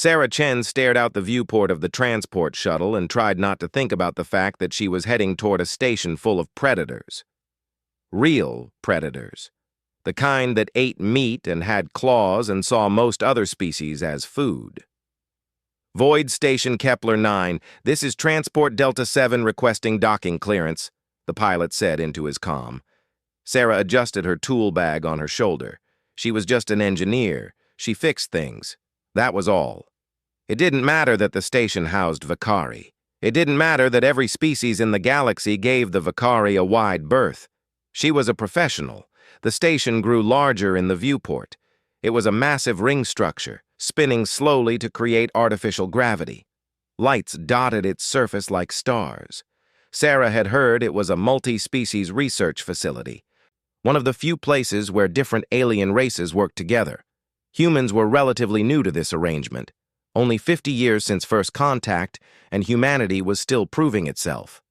Sarah Chen stared out the viewport of the transport shuttle and tried not to think about the fact that she was heading toward a station full of predators. Real predators. The kind that ate meat and had claws and saw most other species as food. Void Station Kepler 9, this is Transport Delta 7 requesting docking clearance, the pilot said into his comm. Sarah adjusted her tool bag on her shoulder. She was just an engineer. She fixed things. That was all. It didn't matter that the station housed Vakari. It didn't matter that every species in the galaxy gave the Vakari a wide berth. She was a professional. The station grew larger in the viewport. It was a massive ring structure, spinning slowly to create artificial gravity. Lights dotted its surface like stars. Sarah had heard it was a multi-species research facility, one of the few places where different alien races worked together. Humans were relatively new to this arrangement, only 50 years since first contact, and humanity was still proving itself.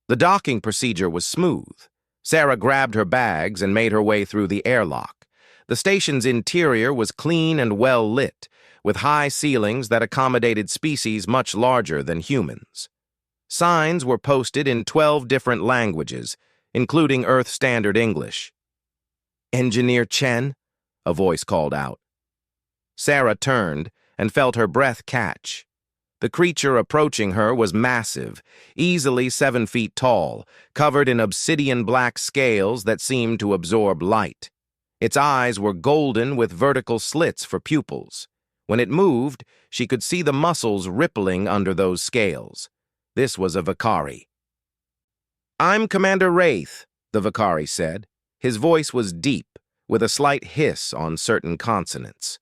The docking procedure was smooth. Sarah grabbed her bags and made her way through the airlock. The station's interior was clean and well lit, with high ceilings that accommodated species much larger than humans. Signs were posted in 12 different languages, including Earth Standard English. "Engineer Chen?" a voice called out. Sarah turned and felt her breath catch. The creature approaching her was massive, easily 7 feet tall, covered in obsidian black scales that seemed to absorb light. Its eyes were golden with vertical slits for pupils. When it moved, she could see the muscles rippling under those scales. This was a Vakari. "I'm Commander Wraith," the Vakari said. His voice was deep, with a slight hiss on certain consonants.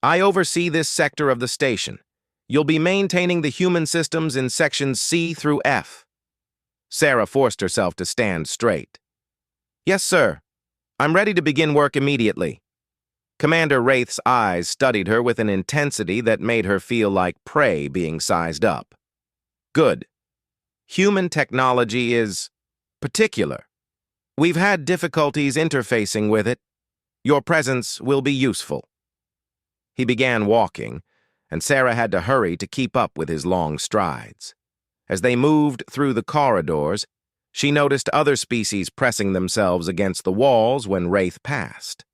"I oversee this sector of the station. You'll be maintaining the human systems in sections C through F." Sarah forced herself to stand straight. "Yes, sir. I'm ready to begin work immediately." Commander Wraith's eyes studied her with an intensity that made her feel like prey being sized up. "Good. Human technology is particular. We've had difficulties interfacing with it. Your presence will be useful." He began walking, and Sarah had to hurry to keep up with his long strides. As they moved through the corridors, she noticed other species pressing themselves against the walls when Wraith passed.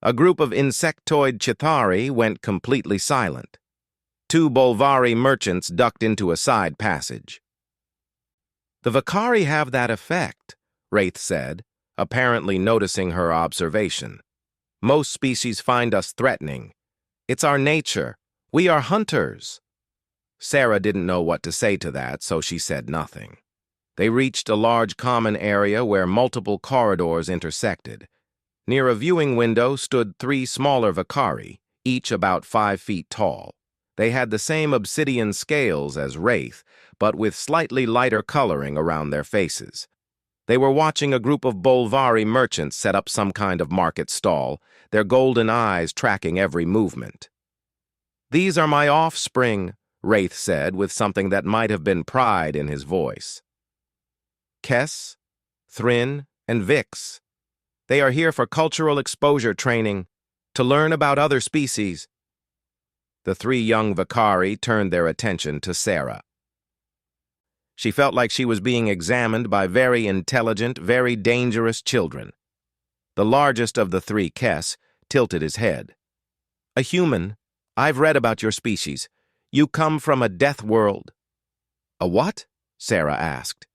A group of insectoid Chithari went completely silent. 2 Bolvari merchants ducked into a side passage. "The Vakari have that effect," Wraith said, apparently noticing her observation. "Most species find us threatening. It's our nature. We are hunters." Sarah didn't know what to say to that, so she said nothing. They reached a large common area where multiple corridors intersected. Near a viewing window stood 3 smaller Vakari, each about 5 feet tall. They had the same obsidian scales as Wraith, but with slightly lighter coloring around their faces. They were watching a group of Bolvari merchants set up some kind of market stall, their golden eyes tracking every movement. "These are my offspring," Wraith said with something that might have been pride in his voice. "Kess, Thrin, and Vix. They are here for cultural exposure training, to learn about other species." The 3 young Vakari turned their attention to Sarah. She felt like she was being examined by very intelligent, very dangerous children. The largest of the 3, Kess, tilted his head. "A human. I've read about your species. You come from a death world." "A what?" Sarah asked.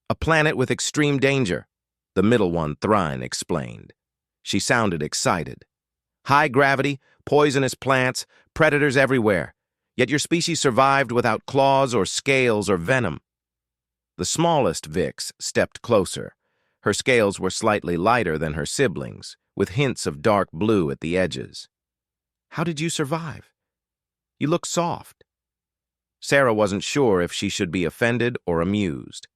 "A planet with extreme danger," the middle one, Thrin, explained. She sounded excited. "High gravity, poisonous plants, predators everywhere. Yet your species survived without claws or scales or venom." The smallest Vix stepped closer. Her scales were slightly lighter than her siblings, with hints of dark blue at the edges. "How did you survive? You look soft." Sarah wasn't sure if she should be offended or amused.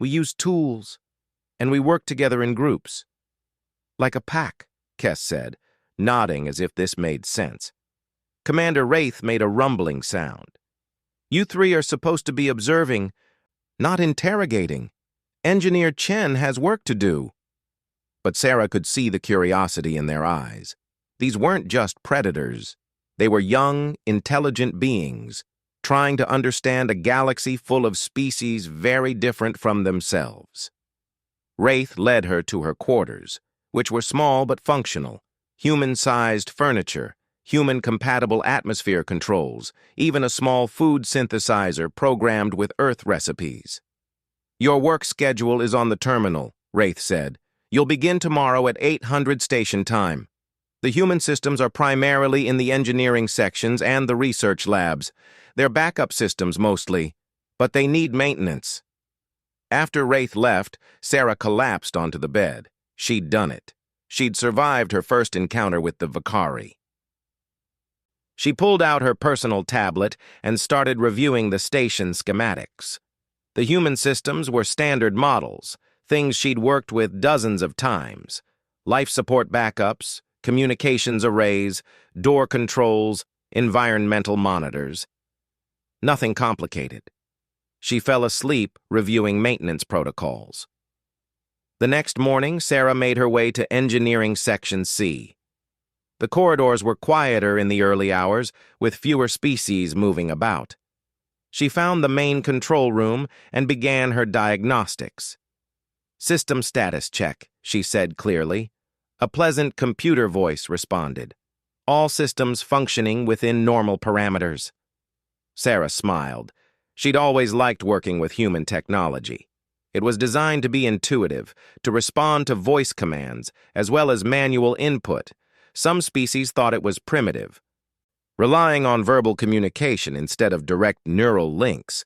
"We used tools, and we worked together in groups." "Like a pack," Kess said, nodding as if this made sense. Commander Wraith made a rumbling sound. "You 3 are supposed to be observing, not interrogating. Engineer Chen has work to do." But Sarah could see the curiosity in their eyes. These weren't just predators. They were young, intelligent beings, trying to understand a galaxy full of species very different from themselves. Wraith led her to her quarters, which were small but functional, human-sized furniture, human-compatible atmosphere controls, even a small food synthesizer programmed with Earth recipes. "Your work schedule is on the terminal," Wraith said. "You'll begin tomorrow at 800 station time. The human systems are primarily in the engineering sections and the research labs. They're backup systems mostly, but they need maintenance." After Wraith left, Sarah collapsed onto the bed. She'd done it. She'd survived her first encounter with the Vakari. She pulled out her personal tablet and started reviewing the station schematics. The human systems were standard models, things she'd worked with dozens of times. Life support backups, communications arrays, door controls, environmental monitors. Nothing complicated. She fell asleep reviewing maintenance protocols. The next morning, Sarah made her way to Engineering Section C. The corridors were quieter in the early hours, with fewer species moving about. She found the main control room and began her diagnostics. "System status check," she said clearly. A pleasant computer voice responded. "All systems functioning within normal parameters." Sarah smiled. She'd always liked working with human technology. It was designed to be intuitive, to respond to voice commands, as well as manual input. Some species thought it was primitive, relying on verbal communication instead of direct neural links.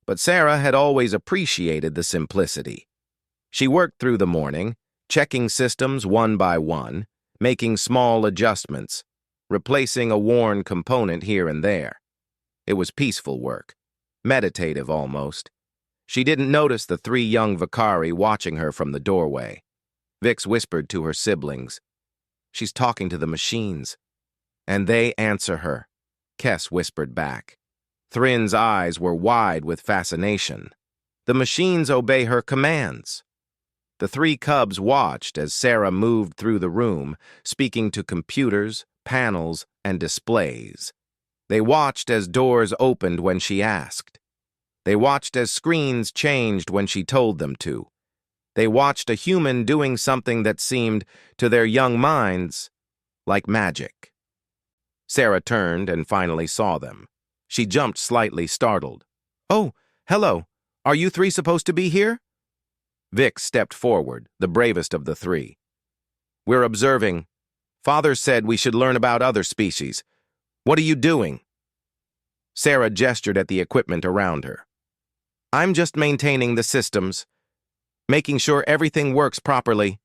But Sarah had always appreciated the simplicity. She worked through the morning, checking systems one by one, making small adjustments, replacing a worn component here and there. It was peaceful work, meditative almost. She didn't notice the three young Vakari watching her from the doorway. Vix whispered to her siblings, "She's talking to the machines." "And they answer her," Kess whispered back. Thrin's eyes were wide with fascination. "The machines obey her commands." The three cubs watched as Sarah moved through the room, speaking to computers, panels, and displays. They watched as doors opened when she asked. They watched as screens changed when she told them to. They watched a human doing something that seemed, to their young minds, like magic. Sarah turned and finally saw them. She jumped slightly, startled. "Oh, hello. Are you three supposed to be here?" Vix stepped forward, the bravest of the three. "We're observing. Father said we should learn about other species. What are you doing?" Sarah gestured at the equipment around her. "I'm just maintaining the systems, making sure everything works properly."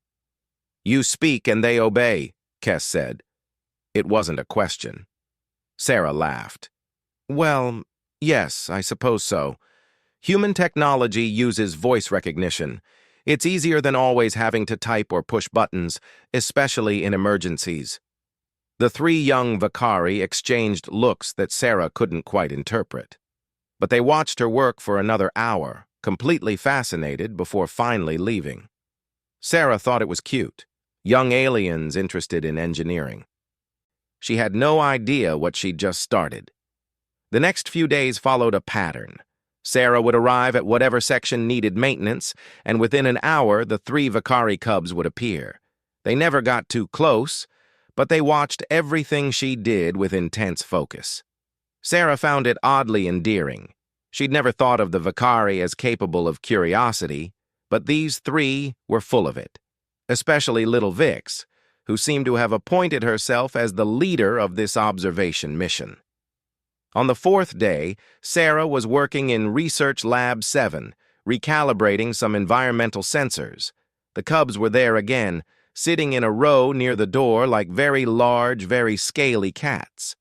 "You speak and they obey," Kess said. It wasn't a question. Sarah laughed. "Well, yes, I suppose so. Human technology uses voice recognition. It's easier than always having to type or push buttons, especially in emergencies." The three young Vakari exchanged looks that Sarah couldn't quite interpret. But they watched her work for another hour, completely fascinated, before finally leaving. Sarah thought it was cute. Young aliens interested in engineering. She had no idea what she'd just started. The next few days followed a pattern. Sarah would arrive at whatever section needed maintenance, and within an hour the three Vakari cubs would appear. They never got too close, but they watched everything she did with intense focus. Sarah found it oddly endearing. She'd never thought of the Vakari as capable of curiosity, but these three were full of it, especially little Vix, who seemed to have appointed herself as the leader of this observation mission. On the fourth day, Sarah was working in Research Lab 7, recalibrating some environmental sensors. The cubs were there again, sitting in a row near the door like very large, very scaly cats.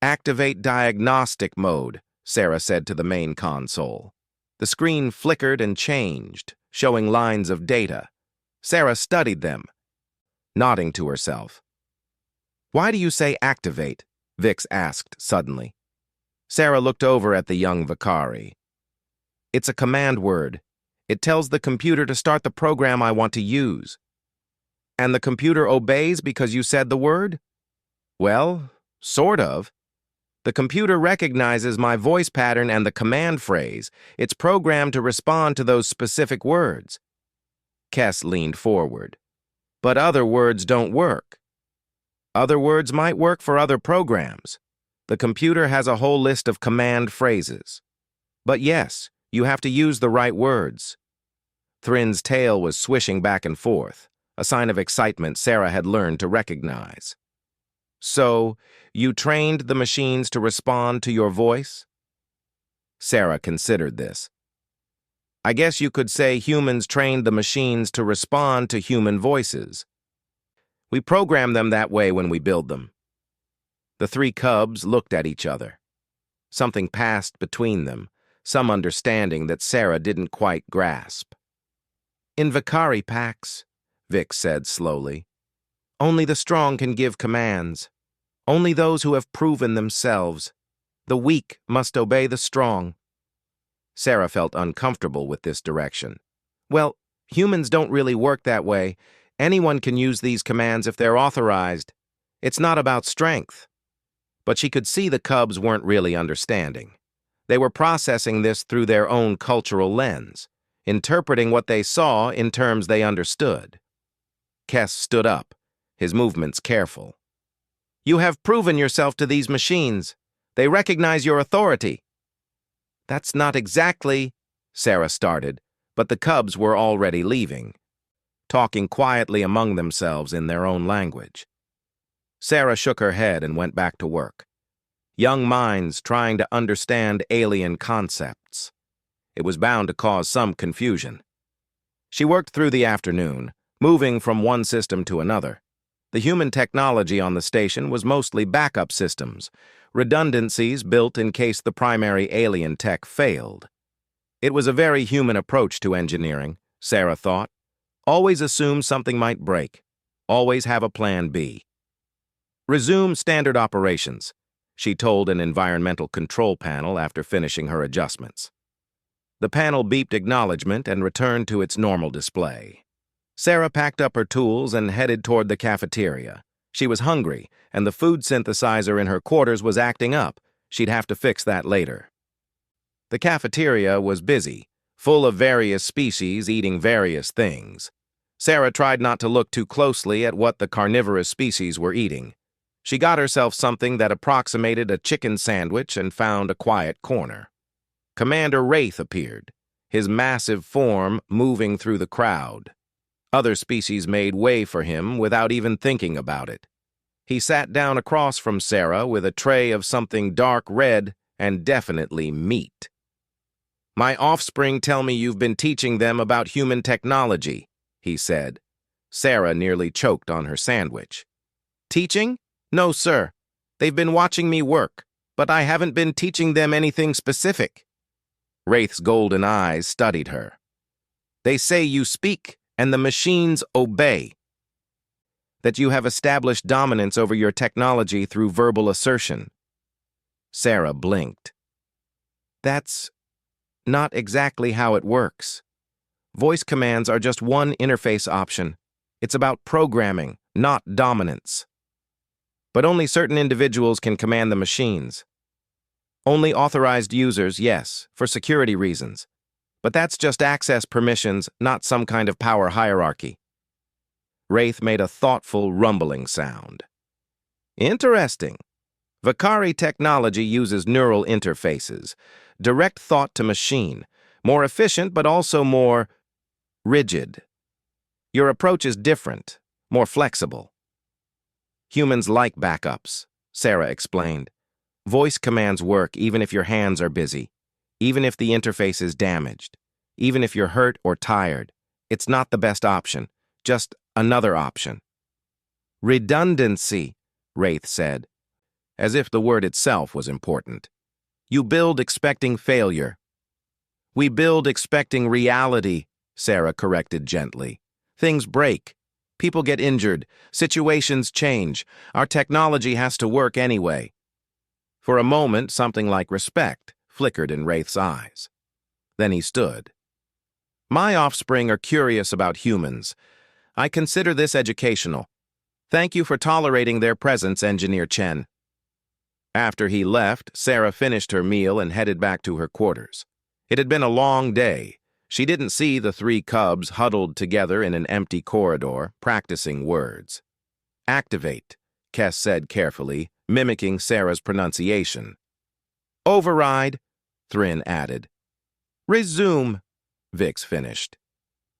"Activate diagnostic mode," Sarah said to the main console. The screen flickered and changed, showing lines of data. Sarah studied them, nodding to herself. "Why do you say activate?" Vix asked suddenly. Sarah looked over at the young Vakari. "It's a command word. It tells the computer to start the program I want to use." "And the computer obeys because you said the word?" "Well, Sort of. The computer recognizes my voice pattern and the command phrase. It's programmed to respond to those specific words. Kess leaned forward. But other words don't work. Other words might work for other programs. The computer has a whole list of command phrases. But yes, you have to use the right words. Thrin's tail was swishing back and forth, a sign of excitement Sarah had learned to recognize. So, you trained the machines to respond to your voice? Sarah considered this. I guess you could say humans trained the machines to respond to human voices. We program them that way when we build them. The three cubs looked at each other. Something passed between them, some understanding that Sarah didn't quite grasp. In Vicari packs, Vic said slowly, only the strong can give commands. Only those who have proven themselves. The weak must obey the strong. Sarah felt uncomfortable with this direction. Well, humans don't really work that way. Anyone can use these commands if they're authorized. It's not about strength. But she could see the cubs weren't really understanding. They were processing this through their own cultural lens, interpreting what they saw in terms they understood. Kess stood up, his movements careful. You have proven yourself to these machines. They recognize your authority. That's not exactly, Sarah started, but the cubs were already leaving, talking quietly among themselves in their own language. Sarah shook her head and went back to work. Young minds trying to understand alien concepts. It was bound to cause some confusion. She worked through the afternoon, moving from one system to another. The human technology on the station was mostly backup systems, redundancies built in case the primary alien tech failed. It was a very human approach to engineering, Sarah thought. Always assume something might break. Always have a plan B. Resume standard operations, she told an environmental control panel after finishing her adjustments. The panel beeped acknowledgement and returned to its normal display. Sarah packed up her tools and headed toward the cafeteria. She was hungry, and the food synthesizer in her quarters was acting up. She'd have to fix that later. The cafeteria was busy, full of various species eating various things. Sarah tried not to look too closely at what the carnivorous species were eating. She got herself something that approximated a chicken sandwich and found a quiet corner. Commander Wraith appeared, his massive form moving through the crowd. Other species made way for him without even thinking about it. He sat down across from Sarah with a tray of something dark red and definitely meat. My offspring tell me you've been teaching them about human technology, he said. Sarah nearly choked on her sandwich. Teaching? No, sir. They've been watching me work, but I haven't been teaching them anything specific. Wraith's golden eyes studied her. They say you speak, and the machines obey. That you have established dominance over your technology through verbal assertion. Sarah blinked. That's not exactly how it works. Voice commands are just one interface option. It's about programming, not dominance. But only certain individuals can command the machines. Only authorized users, yes, for security reasons. But that's just access permissions, not some kind of power hierarchy. Wraith made a thoughtful, rumbling sound. Interesting. Vicari technology uses neural interfaces, direct thought to machine, more efficient but also more rigid. Your approach is different, more flexible. Humans like backups, Sarah explained. Voice commands work even if your hands are busy, even if the interface is damaged, even if you're hurt or tired. It's not the best option, just another option. Redundancy, Wraith said, as if the word itself was important. You build expecting failure. We build expecting reality, Sarah corrected gently. Things break. People get injured. Situations change. Our technology has to work anyway. For a moment, something like respect flickered in Wraith's eyes. Then he stood. My offspring are curious about humans. I consider this educational. Thank you for tolerating their presence, Engineer Chen. After he left, Sarah finished her meal and headed back to her quarters. It had been a long day. She didn't see the three cubs huddled together in an empty corridor, practicing words. "Activate," Kes said carefully, mimicking Sarah's pronunciation. "Override," Thrin added. "Resume," Vix finished.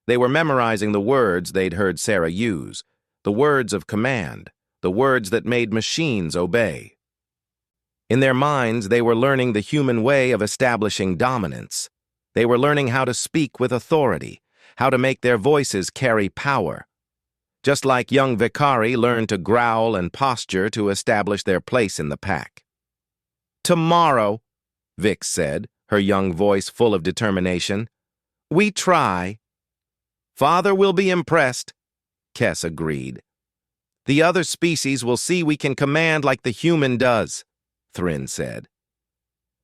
They were memorizing the words they'd heard Sarah use, the words of command, the words that made machines obey. In their minds, they were learning the human way of establishing dominance. They were learning how to speak with authority, how to make their voices carry power. Just like young Vicari learned to growl and posture to establish their place in the pack. "Tomorrow," Vix said, her young voice full of determination. "We try." "Father will be impressed," Kes agreed. "The other species will see we can command like the human does," Thrin said.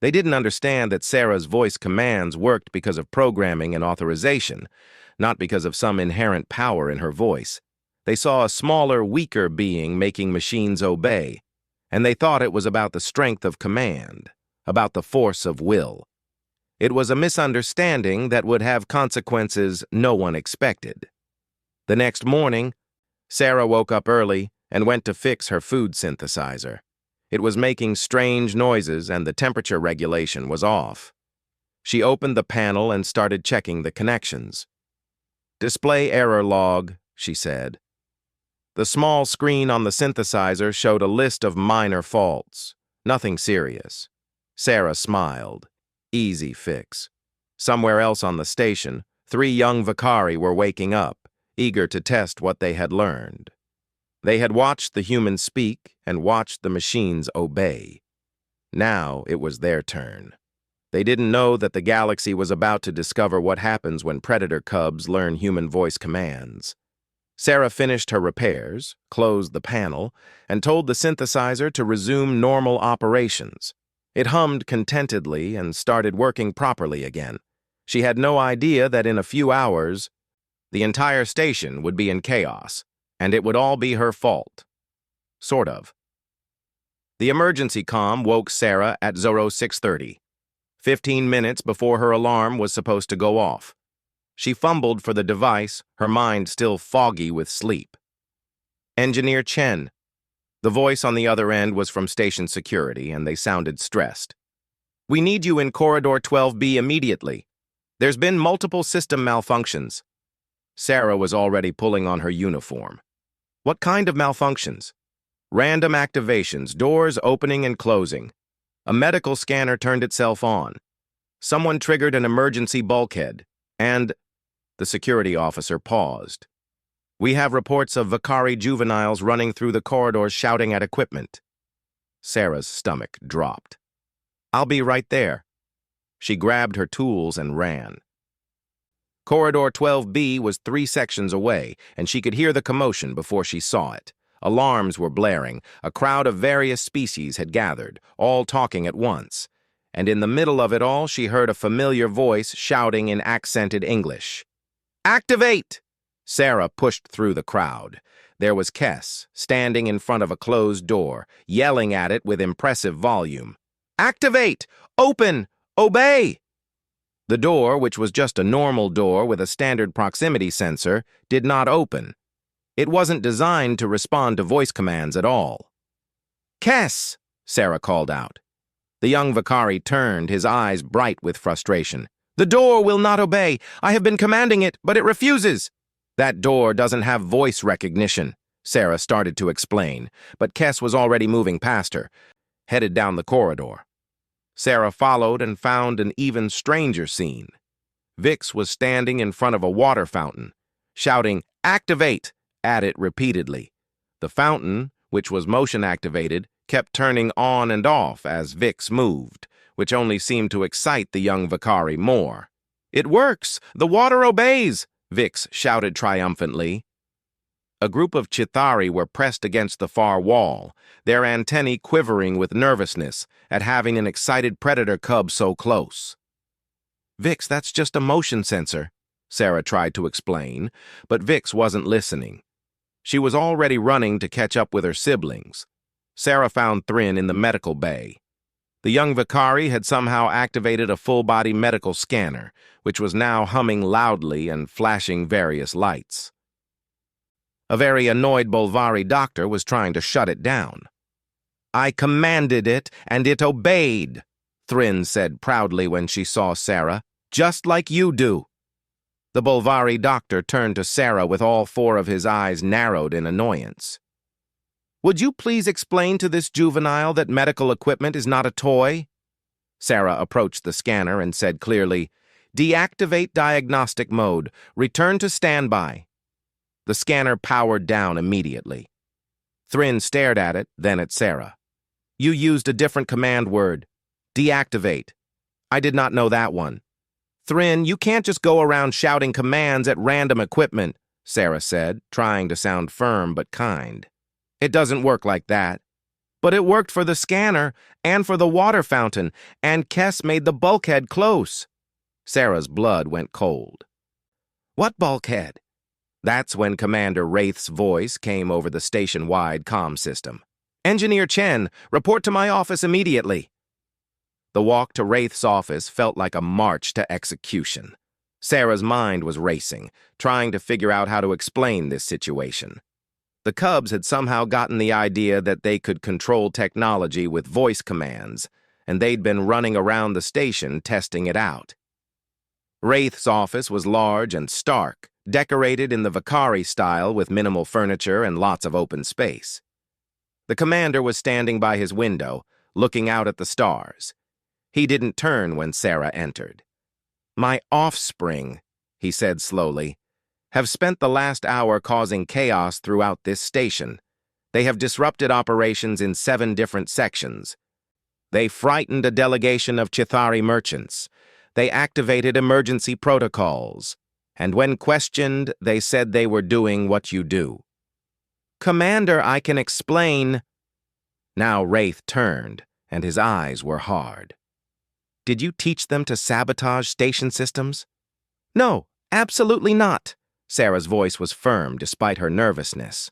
They didn't understand that Sarah's voice commands worked because of programming and authorization, not because of some inherent power in her voice. They saw a smaller, weaker being making machines obey, and they thought it was about the strength of command, about the force of will. It was a misunderstanding that would have consequences no one expected. The next morning, Sarah woke up early and went to fix her food synthesizer. It was making strange noises and the temperature regulation was off. She opened the panel and started checking the connections. "Display error log," she said. The small screen on the synthesizer showed a list of minor faults. Nothing serious. Sarah smiled. Easy fix. Somewhere else on the station, 3 young Vicari were waking up, eager to test what they had learned. They had watched the humans speak and watched the machines obey. Now it was their turn. They didn't know that the galaxy was about to discover what happens when predator cubs learn human voice commands. Sarah finished her repairs, closed the panel, and told the synthesizer to resume normal operations. It hummed contentedly and started working properly again. She had no idea that in a few hours, the entire station would be in chaos, and it would all be her fault. Sort of. The emergency comm woke Sarah at 0630, 15 minutes before her alarm was supposed to go off. She fumbled for the device, her mind still foggy with sleep. "Engineer Chen." The voice on the other end was from station security, and they sounded stressed. "We need you in Corridor 12B immediately. There's been multiple system malfunctions." Sarah was already pulling on her uniform. "What kind of malfunctions?" "Random activations, doors opening and closing. A medical scanner turned itself on. Someone triggered an emergency bulkhead, and..." The security officer paused. "We have reports of Vicari juveniles running through the corridors shouting at equipment." Sarah's stomach dropped. "I'll be right there." She grabbed her tools and ran. Corridor 12B was 3 sections away, and she could hear the commotion before she saw it. Alarms were blaring. A crowd of various species had gathered, all talking at once. And in the middle of it all, she heard a familiar voice shouting in accented English. "Activate!" Sarah pushed through the crowd. There was Kes, standing in front of a closed door, yelling at it with impressive volume. "Activate! Open! Obey!" The door, which was just a normal door with a standard proximity sensor, did not open. It wasn't designed to respond to voice commands at all. "Kes!" Sarah called out. The young Vicari turned, his eyes bright with frustration. "The door will not obey. I have been commanding it, but it refuses." "That door doesn't have voice recognition," Sarah started to explain, but Kes was already moving past her, headed down the corridor. Sarah followed and found an even stranger scene. Vix was standing in front of a water fountain, shouting, "Activate!" at it repeatedly. The fountain, which was motion-activated, kept turning on and off as Vix moved, which only seemed to excite the young Vicari more. "It works! The water obeys!" Vix shouted triumphantly. A group of Chithari were pressed against the far wall, their antennae quivering with nervousness at having an excited predator cub so close. "Vix, that's just a motion sensor," Sarah tried to explain, but Vix wasn't listening. She was already running to catch up with her siblings. Sarah found Thrin in the medical bay. The young Vicari had somehow activated a full-body medical scanner, which was now humming loudly and flashing various lights. A very annoyed Bolvari doctor was trying to shut it down. "I commanded it, and it obeyed," Thrin said proudly when she saw Sarah, "just like you do." The Bolvari doctor turned to Sarah with all four of his eyes narrowed in annoyance. "Would you please explain to this juvenile that medical equipment is not a toy?" Sarah approached the scanner and said clearly, "Deactivate diagnostic mode. Return to standby." The scanner powered down immediately. Thrin stared at it, then at Sarah. "You used a different command word. Deactivate. I did not know that one." "Thrin, you can't just go around shouting commands at random equipment," Sarah said, trying to sound firm but kind. "It doesn't work like that." "But it worked for the scanner, and for the water fountain, and Kess made the bulkhead close." Sarah's blood went cold. "What bulkhead?" That's when Commander Wraith's voice came over the station-wide comm system. "Engineer Chen, report to my office immediately." The walk to Wraith's office felt like a march to execution. Sarah's mind was racing, trying to figure out how to explain this situation. The Cubs had somehow gotten the idea that they could control technology with voice commands, and they'd been running around the station testing it out. Wraith's office was large and stark, decorated in the Vicari style with minimal furniture and lots of open space. The commander was standing by his window, looking out at the stars. He didn't turn when Sarah entered. "My offspring," he said slowly, "have spent the last hour causing chaos throughout this station. They have disrupted operations in 7 different sections. They frightened a delegation of Chithari merchants. They activated emergency protocols. And when questioned, they said they were doing what you do." "Commander, I can explain." Now Wraith turned, and his eyes were hard. "Did you teach them to sabotage station systems?" "No, absolutely not." Sarah's voice was firm despite her nervousness.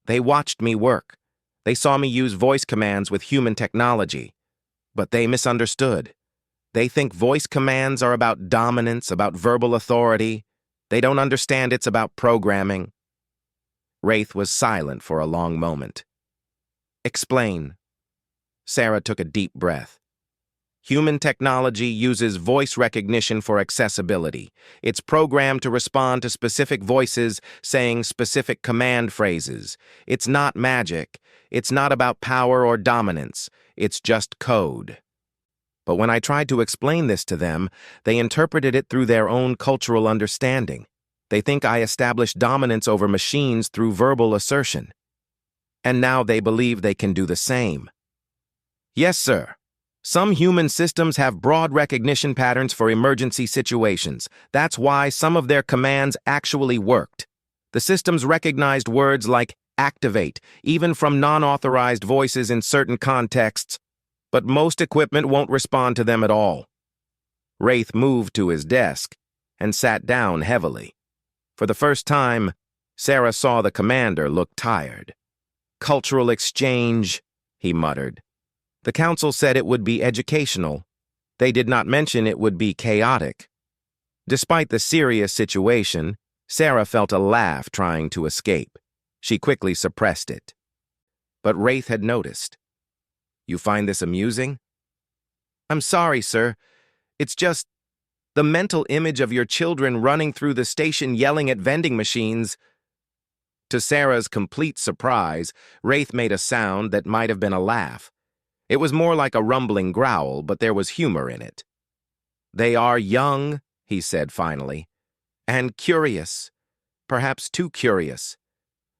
"They watched me work. They saw me use voice commands with human technology. But they misunderstood. They think voice commands are about dominance, about verbal authority. They don't understand it's about programming." Wraith was silent for a long moment. "Explain." Sarah took a deep breath. "Human technology uses voice recognition for accessibility. It's programmed to respond to specific voices, saying specific command phrases. It's not magic. It's not about power or dominance. It's just code. But when I tried to explain this to them, they interpreted it through their own cultural understanding. They think I established dominance over machines through verbal assertion. And now they believe they can do the same." "Yes, sir. Some human systems have broad recognition patterns for emergency situations. That's why some of their commands actually worked. The systems recognized words like activate, even from non-authorized voices in certain contexts, but most equipment won't respond to them at all." Wraith moved to his desk and sat down heavily. For the first time, Sarah saw the commander look tired. "Cultural exchange," he muttered. "The council said it would be educational. They did not mention it would be chaotic." Despite the serious situation, Sarah felt a laugh trying to escape. She quickly suppressed it. But Wraith had noticed. "You find this amusing?" "I'm sorry, sir. It's just the mental image of your children running through the station yelling at vending machines." To Sarah's complete surprise, Wraith made a sound that might have been a laugh. It was more like a rumbling growl, but there was humor in it. "They are young," he said finally, "and curious, perhaps too curious.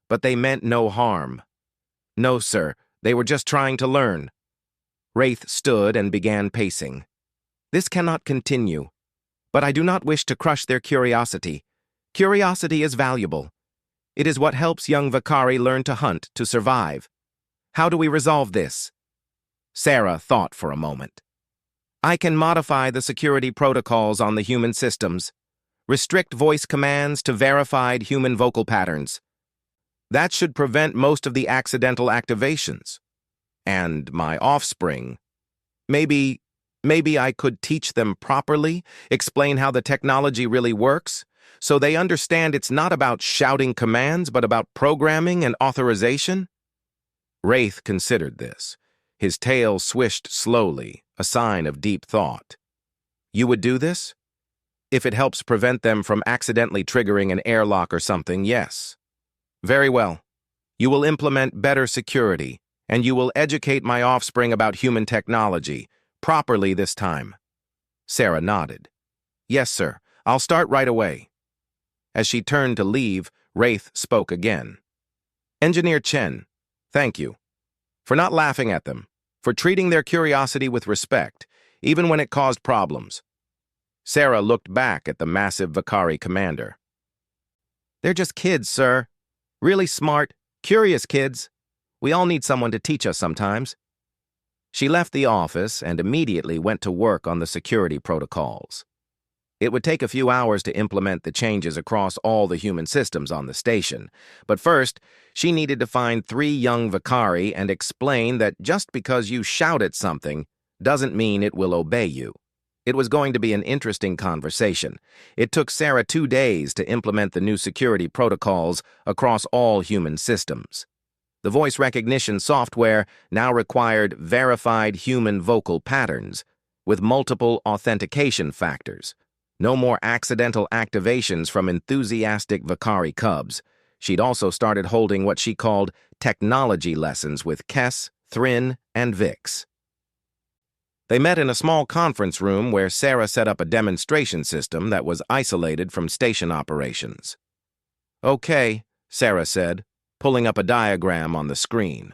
But they meant no harm. No, sir, they were just trying to learn." Wraith stood and began pacing. "This cannot continue. But I do not wish to crush their curiosity. Curiosity is valuable. It is what helps young Vicari learn to hunt, to survive. How do we resolve this?" Sarah thought for a moment. "I can modify the security protocols on the human systems. Restrict voice commands to verified human vocal patterns. That should prevent most of the accidental activations." And my offspring. Maybe I could teach them properly, explain how the technology really works, so they understand it's not about shouting commands, but about programming and authorization? Wraith considered this. His tail swished slowly, a sign of deep thought. You would do this? If it helps prevent them from accidentally triggering an airlock or something, yes. Very well. You will implement better security, and you will educate my offspring about human technology, properly this time. Sarah nodded. Yes, sir. I'll start right away. As she turned to leave, Wraith spoke again. Engineer Chen, thank you. For not laughing at them, for treating their curiosity with respect, even when it caused problems. Sarah looked back at the massive Vakari commander. They're just kids, sir. Really smart, curious kids. We all need someone to teach us sometimes. She left the office and immediately went to work on the security protocols. It would take a few hours to implement the changes across all the human systems on the station, but first, she needed to find 3 young Vakari and explain that just because you shout at something doesn't mean it will obey you. It was going to be an interesting conversation. It took Sarah 2 days to implement the new security protocols across all human systems. The voice recognition software now required verified human vocal patterns with multiple authentication factors. No more accidental activations from enthusiastic Vakari cubs. She'd also started holding what she called technology lessons with Kess, Thrin, and Vix. They met in a small conference room where Sarah set up a demonstration system that was isolated from station operations. Okay, Sarah said, pulling up a diagram on the screen.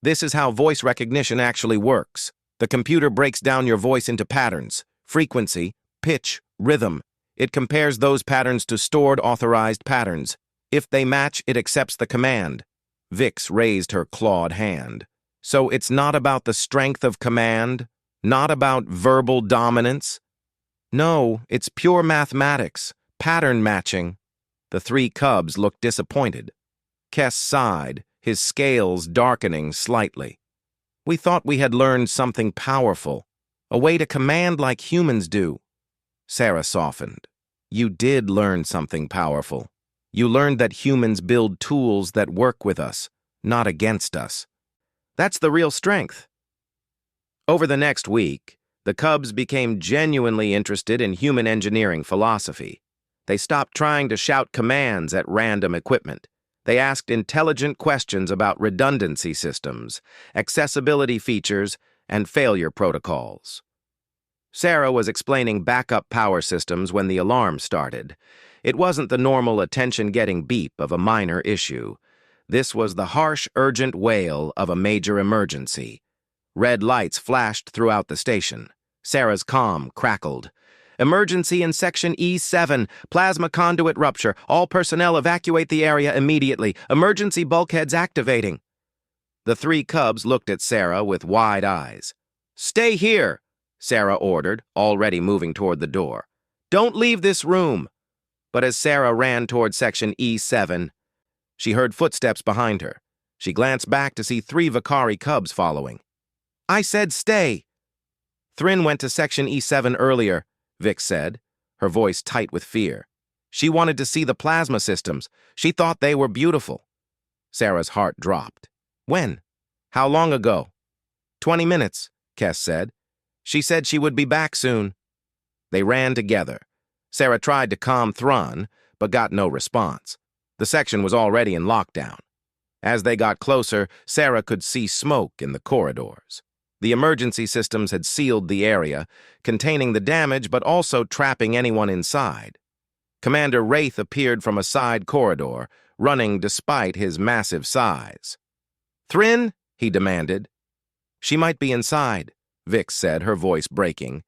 This is how voice recognition actually works. The computer breaks down your voice into patterns, frequency, pitch, rhythm. It compares those patterns to stored authorized patterns. If they match, it accepts the command. Vix raised her clawed hand. So it's not about the strength of command? Not about verbal dominance? No, it's pure mathematics, pattern matching. The 3 cubs looked disappointed. Kess sighed, his scales darkening slightly. We thought we had learned something powerful, a way to command like humans do. Sarah softened. You did learn something powerful. You learned that humans build tools that work with us, not against us. That's the real strength. Over the next week, the cubs became genuinely interested in human engineering philosophy. They stopped trying to shout commands at random equipment. They asked intelligent questions about redundancy systems, accessibility features, and failure protocols. Sarah was explaining backup power systems when the alarm started. It wasn't the normal attention-getting beep of a minor issue. This was the harsh, urgent wail of a major emergency. Red lights flashed throughout the station. Sarah's comm crackled. Emergency in Section E7. Plasma conduit rupture. All personnel evacuate the area immediately. Emergency bulkheads activating. The 3 cubs looked at Sarah with wide eyes. Stay here, Sarah ordered, already moving toward the door. Don't leave this room. But as Sarah ran toward Section E7, she heard footsteps behind her. She glanced back to see 3 Vakari cubs following. I said stay. Thrin went to Section E7 earlier, Vix said, her voice tight with fear. She wanted to see the plasma systems. She thought they were beautiful. Sarah's heart dropped. When? How long ago? 20 minutes, Kess said. She said she would be back soon. They ran together. Sarah tried to calm Thrawn, but got no response. The section was already in lockdown. As they got closer, Sarah could see smoke in the corridors. The emergency systems had sealed the area, containing the damage but also trapping anyone inside. Commander Wraith appeared from a side corridor, running despite his massive size. Thrin, he demanded. She might be inside, Vix said, her voice breaking.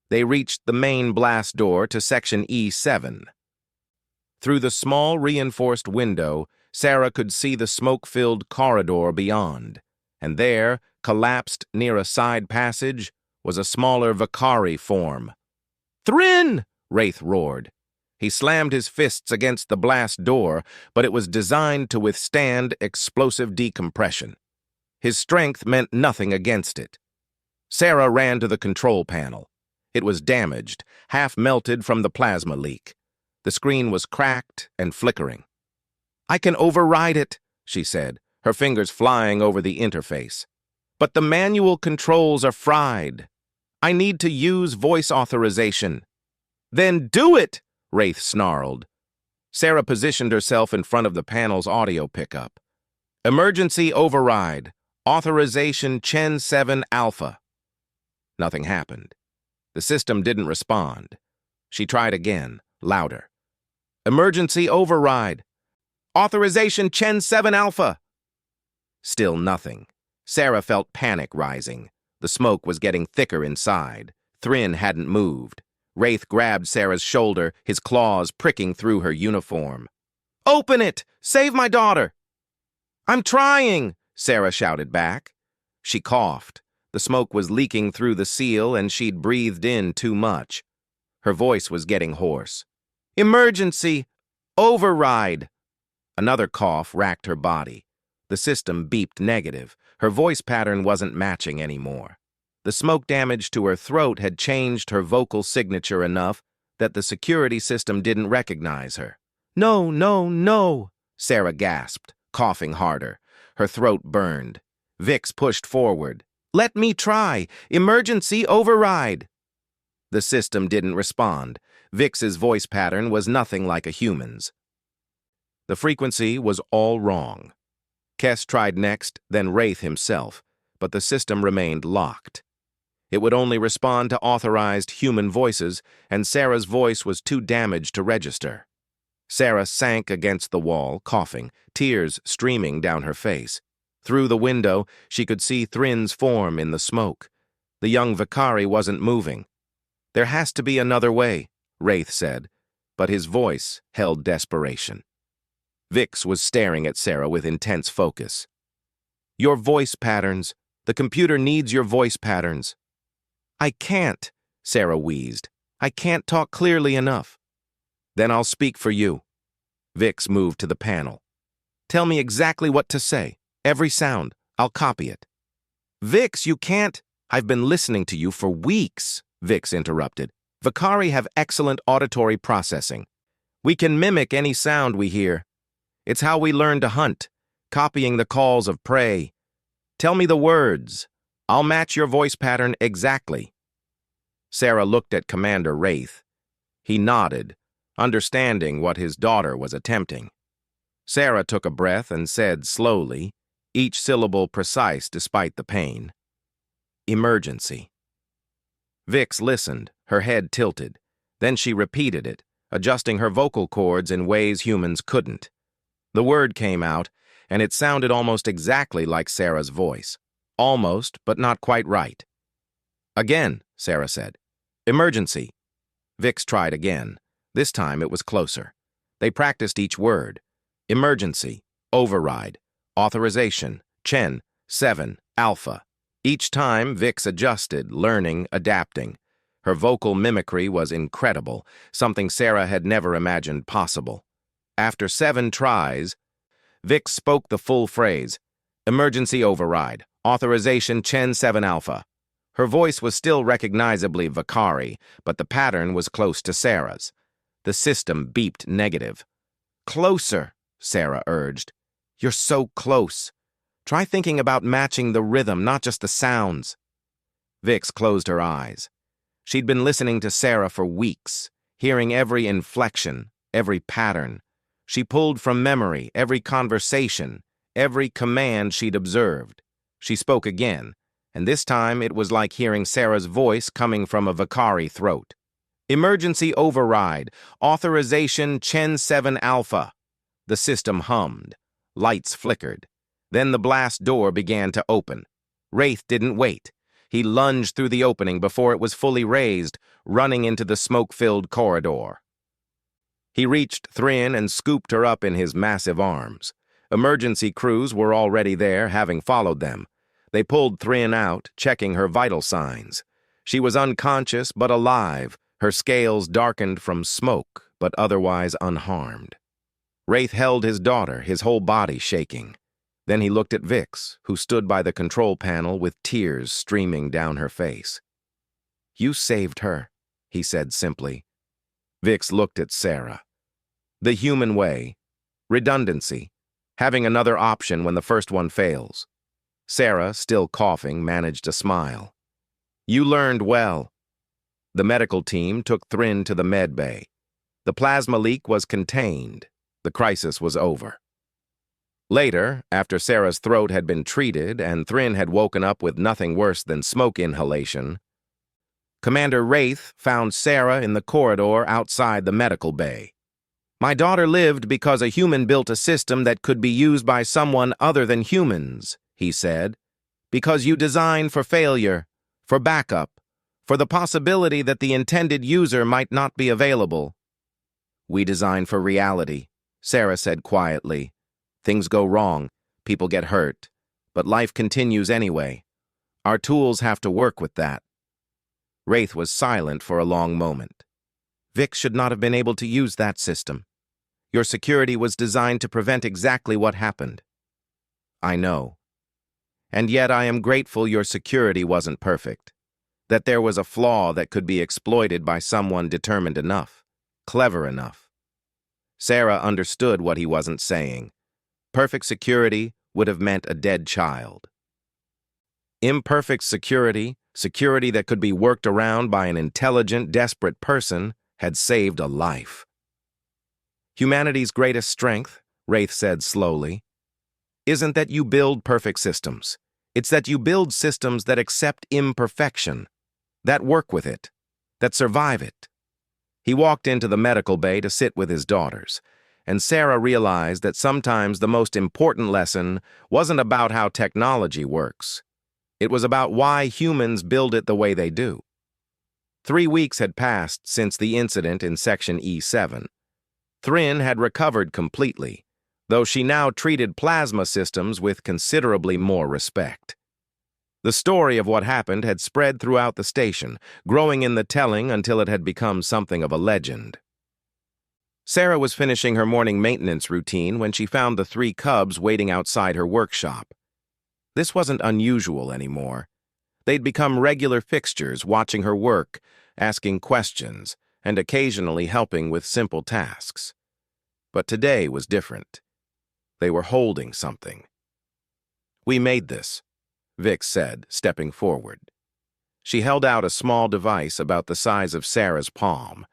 They reached the main blast door to Section E7. Through the small reinforced window, Sarah could see the smoke-filled corridor beyond, and there, collapsed near a side passage, was a smaller Vakari form. Thrin! Wraith roared. He slammed his fists against the blast door, but it was designed to withstand explosive decompression. His strength meant nothing against it. Sarah ran to the control panel. It was damaged, half melted from the plasma leak. The screen was cracked and flickering. "I can override it," she said, her fingers flying over the interface. "But the manual controls are fried. I need to use voice authorization." "Then do it!" Wraith snarled. Sarah positioned herself in front of the panel's audio pickup. "Emergency override. Authorization Chen 7 Alpha." Nothing happened. The system didn't respond. She tried again, louder. "Emergency override. Authorization Chen 7 Alpha." Still nothing. Sarah felt panic rising. The smoke was getting thicker inside. Thrin hadn't moved. Wraith grabbed Sarah's shoulder, his claws pricking through her uniform. "Open it! Save my daughter!" "I'm trying!" Sarah shouted back. She coughed. The smoke was leaking through the seal and she'd breathed in too much. Her voice was getting hoarse. "Emergency! Override!" Another cough racked her body. The system beeped negative. Her voice pattern wasn't matching anymore. The smoke damage to her throat had changed her vocal signature enough that the security system didn't recognize her. "No, no, no!" Sarah gasped, coughing harder. Her throat burned. Vix pushed forward. "Let me try! Emergency override!" The system didn't respond. Vix's voice pattern was nothing like a human's. The frequency was all wrong. Kess tried next, then Wraith himself, but the system remained locked. It would only respond to authorized human voices, and Sarah's voice was too damaged to register. Sarah sank against the wall, coughing, tears streaming down her face. Through the window, she could see Thrin's form in the smoke. The young Vicari wasn't moving. "There has to be another way," Wraith said, but his voice held desperation. Vix was staring at Sarah with intense focus. "Your voice patterns. The computer needs your voice patterns." "I can't," Sarah wheezed. "I can't talk clearly enough." "Then I'll speak for you." Vix moved to the panel. "Tell me exactly what to say. Every sound. I'll copy it." "Vix, you can't." "I've been listening to you for weeks," Vix interrupted. "Vicari have excellent auditory processing. We can mimic any sound we hear. It's how we learn to hunt, copying the calls of prey. Tell me the words. I'll match your voice pattern exactly." Sarah looked at Commander Wraith. He nodded, understanding what his daughter was attempting. Sarah took a breath and said slowly, each syllable precise despite the pain, "Emergency." Vix listened, her head tilted. Then she repeated it, adjusting her vocal cords in ways humans couldn't. The word came out, and it sounded almost exactly like Sarah's voice. Almost, but not quite right. "Again," Sarah said. "Emergency." Vix tried again. This time it was closer. They practiced each word. Emergency, override, authorization, Chen, 7, Alpha. Each time Vix adjusted, learning, adapting. Her vocal mimicry was incredible, something Sarah had never imagined possible. After 7 tries, Vix spoke the full phrase, "Emergency override, authorization Chen 7 Alpha." Her voice was still recognizably Vicari, but the pattern was close to Sarah's. The system beeped negative. "Closer," Sarah urged. "You're so close. Try thinking about matching the rhythm, not just the sounds." Vix closed her eyes. She'd been listening to Sarah for weeks, hearing every inflection, every pattern. She pulled from memory every conversation, every command she'd observed. She spoke again, and this time it was like hearing Sarah's voice coming from a Vicari throat. "Emergency override, authorization Chen 7 Alpha." The system hummed. Lights flickered. Then the blast door began to open. Wraith didn't wait. He lunged through the opening before it was fully raised, running into the smoke-filled corridor. He reached Thrin and scooped her up in his massive arms. Emergency crews were already there, having followed them. They pulled Thrin out, checking her vital signs. She was unconscious but alive, her scales darkened from smoke, but otherwise unharmed. Wraith held his daughter, his whole body shaking. Then he looked at Vix, who stood by the control panel with tears streaming down her face. "You saved her," he said simply. Vix looked at Sarah. The human way. Redundancy. Having another option when the first one fails. Sarah, still coughing, managed a smile. "You learned well." The medical team took Thrin to the med bay. The plasma leak was contained. The crisis was over. Later, after Sarah's throat had been treated and Thrin had woken up with nothing worse than smoke inhalation, Commander Wraith found Sarah in the corridor outside the medical bay. "My daughter lived because a human built a system that could be used by someone other than humans," he said. "Because you designed for failure, for backup, for the possibility that the intended user might not be available." "We design for reality," Sarah said quietly. "Things go wrong, people get hurt, but life continues anyway. Our tools have to work with that." Wraith was silent for a long moment. "Vix should not have been able to use that system. Your security was designed to prevent exactly what happened." "I know. And yet I am grateful your security wasn't perfect, that there was a flaw that could be exploited by someone determined enough, clever enough." Sarah understood what he wasn't saying. Perfect security would have meant a dead child. Imperfect security, security that could be worked around by an intelligent, desperate person, had saved a life. "Humanity's greatest strength," Wraith said slowly, "isn't that you build perfect systems. It's that you build systems that accept imperfection, that work with it, that survive it." He walked into the medical bay to sit with his daughters, and Sarah realized that sometimes the most important lesson wasn't about how technology works. It was about why humans build it the way they do. 3 weeks had passed since the incident in Section E7. Thrin had recovered completely, though she now treated plasma systems with considerably more respect. The story of what happened had spread throughout the station, growing in the telling until it had become something of a legend. Sarah was finishing her morning maintenance routine when she found the 3 cubs waiting outside her workshop. This wasn't unusual anymore. They'd become regular fixtures, watching her work, asking questions, and occasionally helping with simple tasks. But today was different. They were holding something. "We made this," Vix said, stepping forward. She held out a small device about the size of Sarah's palm.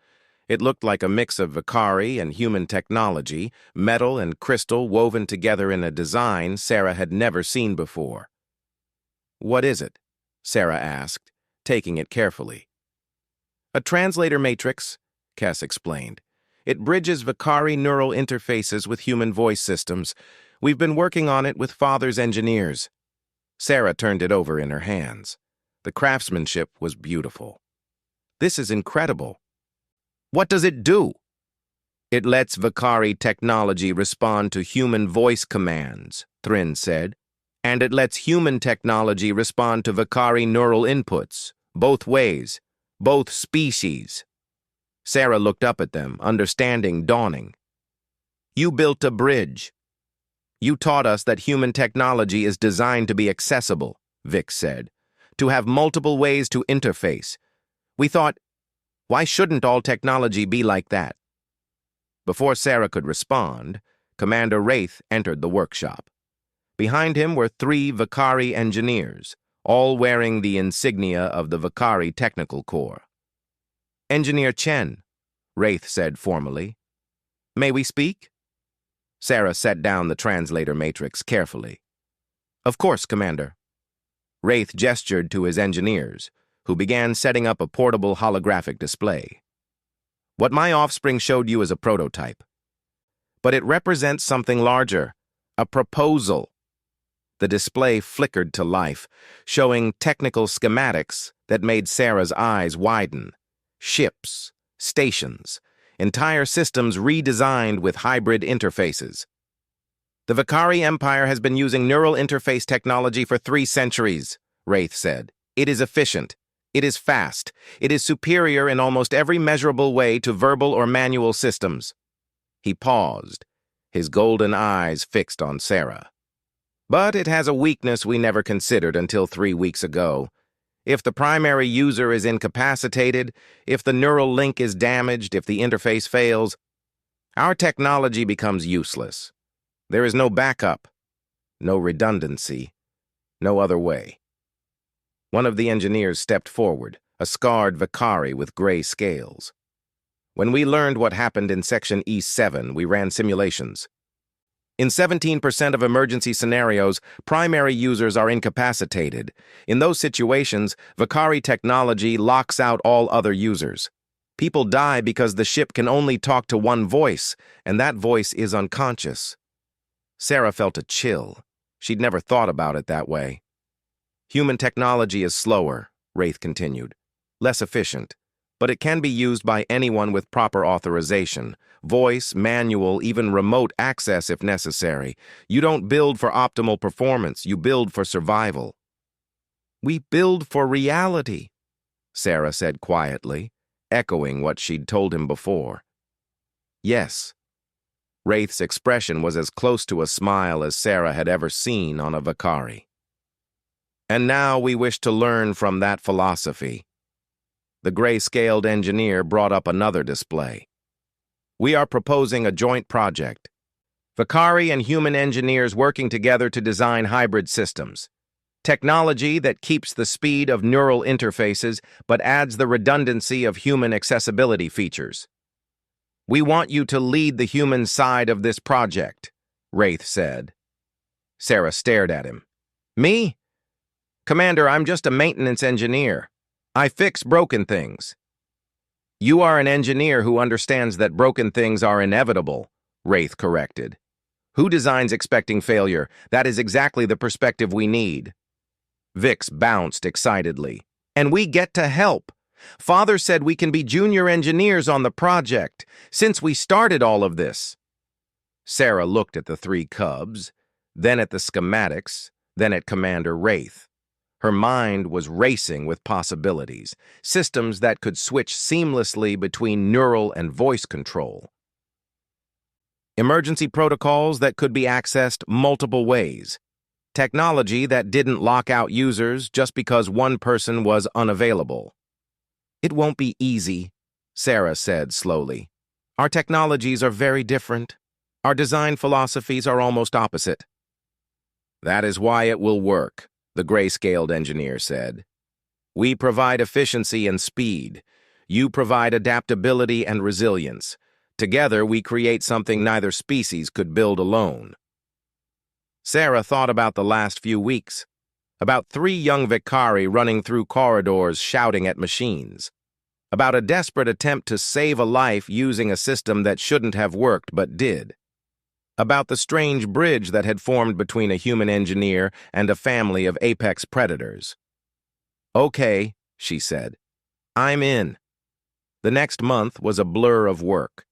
It looked like a mix of Vicari and human technology, metal and crystal woven together in a design Sarah had never seen before. "What is it?" Sarah asked, taking it carefully. "A translator matrix," Cass explained. "It bridges Vicari neural interfaces with human voice systems. We've been working on it with Father's engineers." Sarah turned it over in her hands. The craftsmanship was beautiful. "This is incredible." "What does it do?" "It lets Vicari technology respond to human voice commands," Thrin said. "And it lets human technology respond to Vicari neural inputs, both ways, both species." Sarah looked up at them, understanding dawning. "You built a bridge. You taught us that human technology is designed to be accessible," Vix said, "to have multiple ways to interface. We thought, why shouldn't all technology be like that?" Before Sarah could respond, Commander Wraith entered the workshop. Behind him were 3 Vicari engineers, all wearing the insignia of the Vicari Technical Corps. "Engineer Chen," Wraith said formally. "May we speak?" Sarah set down the translator matrix carefully. "Of course, Commander." Wraith gestured to his engineers, who began setting up a portable holographic display. "What my offspring showed you is a prototype. But it represents something larger, a proposal." The display flickered to life, showing technical schematics that made Sarah's eyes widen. Ships, stations, entire systems redesigned with hybrid interfaces. "The Vicari Empire has been using neural interface technology for 3 centuries, Wraith said. "It is efficient. It is fast. It is superior in almost every measurable way to verbal or manual systems." He paused, his golden eyes fixed on Sarah. But it has a weakness we never considered until 3 weeks ago. If the primary user is incapacitated, if the neural link is damaged, if the interface fails, our technology becomes useless. There is no backup, no redundancy, no other way. One of the engineers stepped forward, a scarred Vicari with gray scales. When we learned what happened in Section E7, we ran simulations. In 17% of emergency scenarios, primary users are incapacitated. In those situations, Vicari technology locks out all other users. People die because the ship can only talk to one voice, and that voice is unconscious. Sarah felt a chill. She'd never thought about it that way. Human technology is slower, Wraith continued, less efficient, but it can be used by anyone with proper authorization. Voice, manual, even remote access if necessary. You don't build for optimal performance, you build for survival. We build for reality, Sarah said quietly, echoing what she'd told him before. Yes. Wraith's expression was as close to a smile as Sarah had ever seen on a Vicari. And now we wish to learn from that philosophy. The gray-scaled engineer brought up another display. We are proposing a joint project. Vicari and human engineers working together to design hybrid systems. Technology that keeps the speed of neural interfaces but adds the redundancy of human accessibility features. We want you to lead the human side of this project, Wraith said. Sarah stared at him. Me? Commander, I'm just a maintenance engineer. I fix broken things. You are an engineer who understands that broken things are inevitable, Wraith corrected. Who designs expecting failure? That is exactly the perspective we need. Vix bounced excitedly. And we get to help. Father said we can be junior engineers on the project, since we started all of this. Sarah looked at the 3 cubs, then at the schematics, then at Commander Wraith. Her mind was racing with possibilities, systems that could switch seamlessly between neural and voice control. Emergency protocols that could be accessed multiple ways. Technology that didn't lock out users just because one person was unavailable. It won't be easy, Sarah said slowly. Our technologies are very different. Our design philosophies are almost opposite. That is why it will work, the gray-scaled engineer said. We provide efficiency and speed. You provide adaptability and resilience. Together, we create something neither species could build alone. Sarah thought about the last few weeks, about 3 young Vicari running through corridors shouting at machines, about a desperate attempt to save a life using a system that shouldn't have worked but did, about the strange bridge that had formed between a human engineer and a family of apex predators. Okay, she said. I'm in. The next month was a blur of work.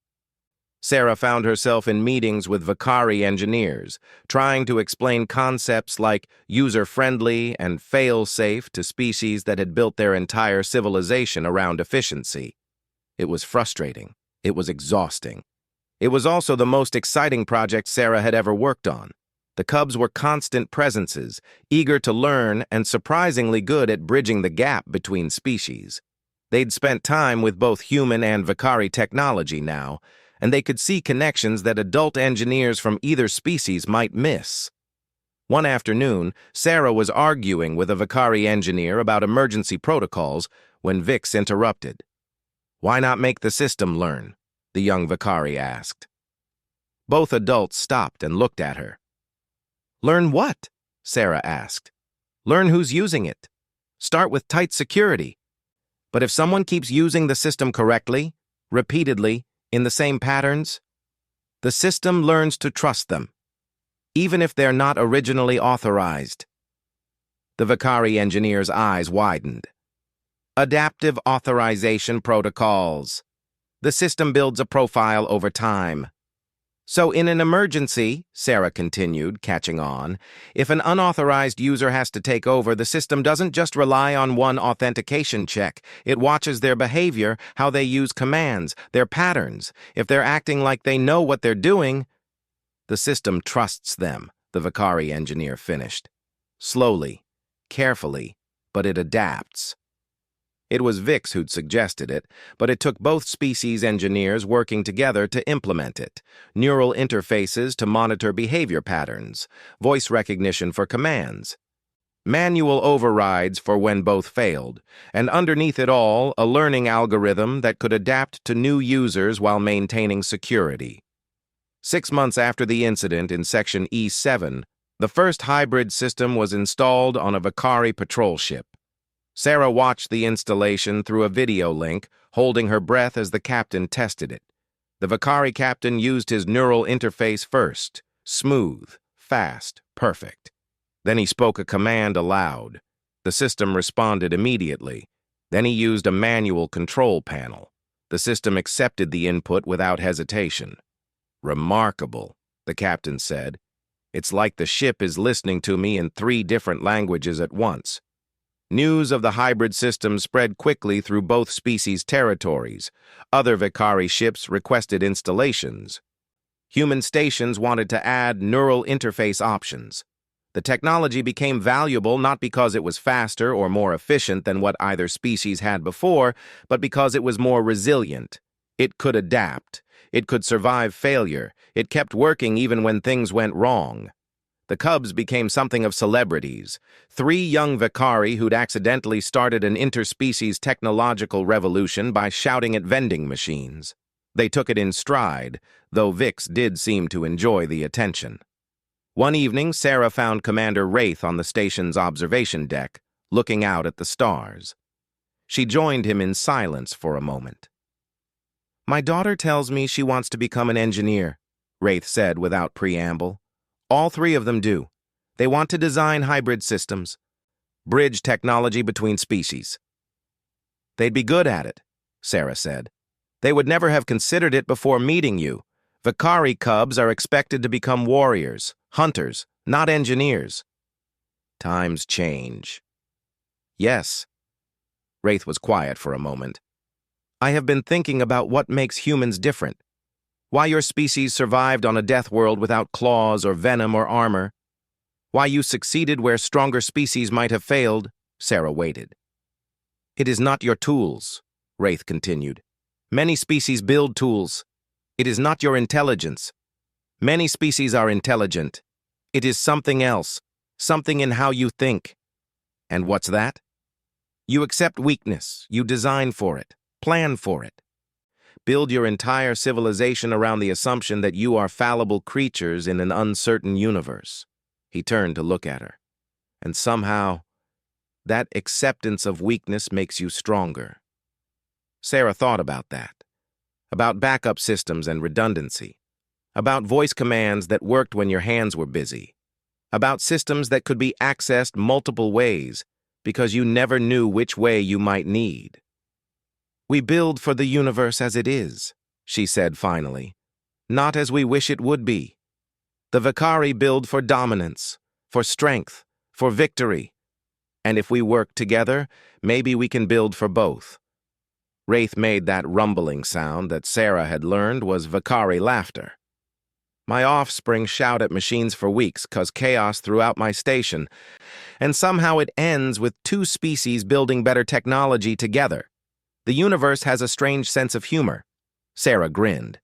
Sarah found herself in meetings with Vicari engineers, trying to explain concepts like user-friendly and fail-safe to species that had built their entire civilization around efficiency. It was frustrating. It was exhausting. It was also the most exciting project Sarah had ever worked on. The cubs were constant presences, eager to learn and surprisingly good at bridging the gap between species. They'd spent time with both human and Vicari technology now, and they could see connections that adult engineers from either species might miss. One afternoon, Sarah was arguing with a Vicari engineer about emergency protocols when Vix interrupted. Why not make the system learn? The young Vicari asked. Both adults stopped and looked at her. Learn what? Sarah asked. Learn who's using it. Start with tight security. But if someone keeps using the system correctly, repeatedly, in the same patterns, the system learns to trust them, even if they're not originally authorized. The Vicari engineer's eyes widened. Adaptive authorization protocols. The system builds a profile over time. So in an emergency, Sarah continued, catching on, if an unauthorized user has to take over, the system doesn't just rely on one authentication check. It watches their behavior, how they use commands, their patterns. If they're acting like they know what they're doing, the system trusts them. the Vakari engineer finished. Slowly, carefully, but it adapts. It was Vix who'd suggested it, but it took both species engineers working together to implement it. Neural interfaces to monitor behavior patterns, voice recognition for commands, manual overrides for when both failed, and underneath it all, a learning algorithm that could adapt to new users while maintaining security. 6 months after the incident in Section E7, the first hybrid system was installed on a Vakari patrol ship. Sarah watched the installation through a video link, holding her breath as the captain tested it. The Vakari captain used his neural interface first. Smooth, fast, perfect. Then he spoke a command aloud. The system responded immediately. Then he used a manual control panel. The system accepted the input without hesitation. Remarkable, the captain said. It's like the ship is listening to me in 3 different languages at once. News of the hybrid system spread quickly through both species' territories. Other Vakari ships requested installations. Human stations wanted to add neural interface options. The technology became valuable not because it was faster or more efficient than what either species had before, but because it was more resilient. It could adapt. It could survive failure. It kept working even when things went wrong. The Cubs became something of celebrities. 3 young Vakari who'd accidentally started an interspecies technological revolution by shouting at vending machines. They took it in stride, though Vix did seem to enjoy the attention. One evening, Sarah found Commander Wraith on the station's observation deck, looking out at the stars. She joined him in silence for a moment. "My daughter tells me she wants to become an engineer," Wraith said without preamble. "All 3 of them do. They want to design hybrid systems, bridge technology between species." "They'd be good at it," Sarah said. "They would never have considered it before meeting you. Vakari cubs are expected to become warriors, hunters, not engineers." "Times change." "Yes." Wraith was quiet for a moment. "I have been thinking about what makes humans different. Why your species survived on a death world without claws or venom or armor. Why you succeeded where stronger species might have failed." Sarah waited. "It is not your tools," Wraith continued. "Many species build tools. It is not your intelligence. Many species are intelligent. It is something else, something in how you think. And what's that? You accept weakness, you design for it, plan for it. Build your entire civilization around the assumption that you are fallible creatures in an uncertain universe." He turned to look at her. "And somehow, that acceptance of weakness makes you stronger." Sarah thought about that. About backup systems and redundancy. About voice commands that worked when your hands were busy. About systems that could be accessed multiple ways because you never knew which way you might need. "We build for the universe as it is," she said finally, "not as we wish it would be. The Vakari build for dominance, for strength, for victory. And if we work together, maybe we can build for both." Wraith made that rumbling sound that Sarah had learned was Vakari laughter. "My offspring shout at machines for weeks, 'cause chaos throughout my station, and somehow it ends with 2 species building better technology together. The universe has a strange sense of humor." Sarah grinned.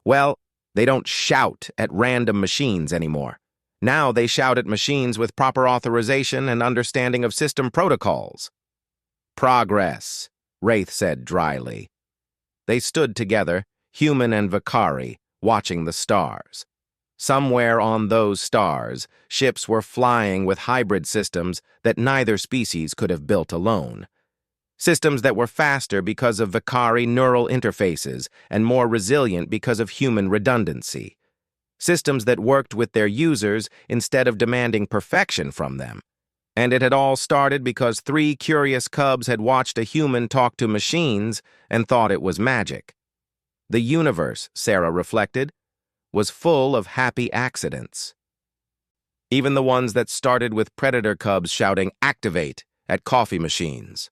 "Well, they don't shout at random machines anymore. Now they shout at machines with proper authorization and understanding of system protocols." "Progress," Wraith said dryly. They stood together, human and Vakari, watching the stars. Somewhere on those stars, ships were flying with hybrid systems that neither species could have built alone. Systems that were faster because of Vakari neural interfaces and more resilient because of human redundancy. Systems that worked with their users instead of demanding perfection from them. And it had all started because 3 curious cubs had watched a human talk to machines and thought it was magic. The universe, Sarah reflected, was full of happy accidents. Even the ones that started with predator cubs shouting "activate" at coffee machines.